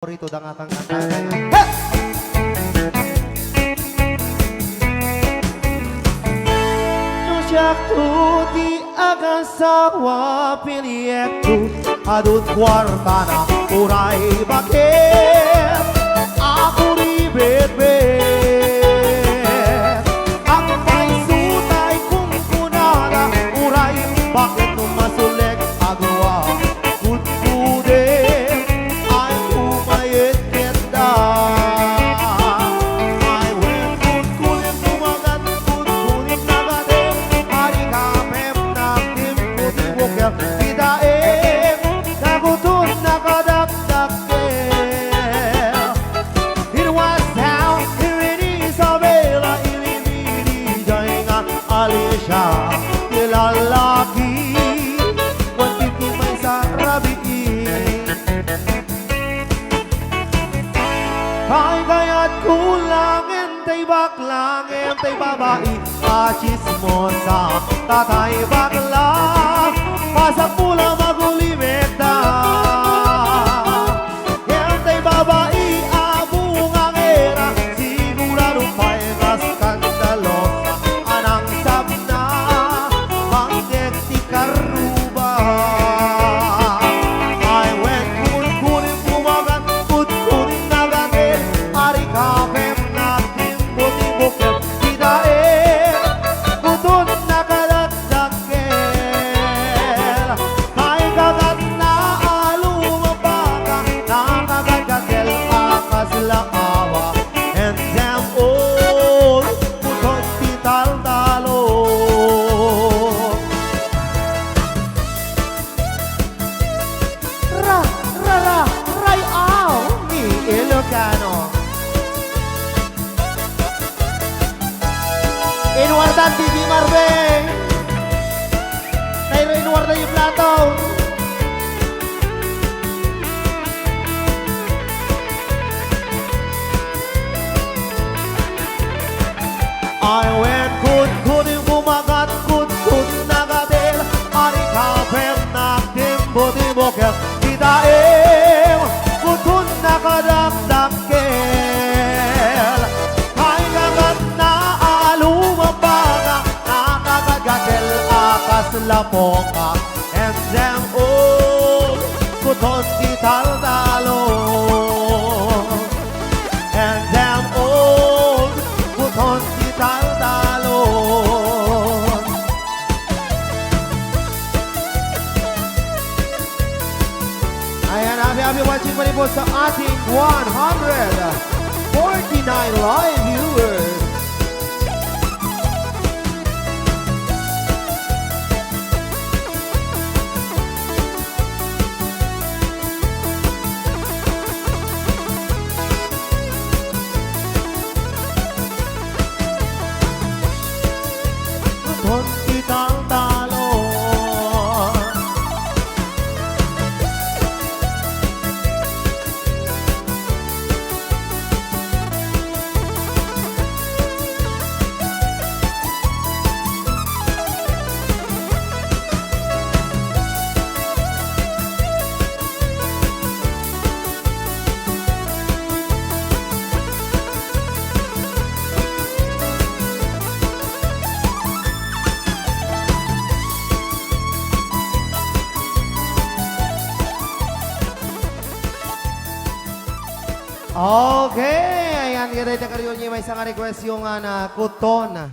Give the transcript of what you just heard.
Rito da nga kang kanta. No siya tuti agasawa piniyekto adut kwarta na uray bakit ako ribet-bet ang may sutay kung kunada uray bakit numasulik agawa kutkude ay umayit kita ay wen kutkulit tumagat kutkulit nagade hari kapem nakim kutibuker kidaem nagutun nakadakdakel it was how irini Isabela irini jainga Alicia kilalaki wanti may sarabiin kaya't kulangin tay baklangin tay babae achismosa tatay bakla pasak pula magulimeta yan tay babae abungangera sigurado pa'y skandalosa anang sabna pangdek ti karuba ay wen kunin kumagan kunin nagatin ari kapem natin buti-buket kidae kutun nakadagdakel kay kagat na alumabaka nakagagakel akas laawa and them all kutun tital-talo ray aw ni Ilocano Inuwardan TV Marveng Nairo inuwardan yung plato I went good yung kumagat good nagadel Ari kapem nakim buti-buket kidaem good nakadakdakel Kay kagat na alumabaka nakakagatel akas lapoka and them all kuton kital-talo and them all kuton kital-talo ayan, happy watching pa rin po sa ating 149 live viewers. Kuton kitang-talo Okay, ayan, kita ito karoon niya may isang request yung kuton.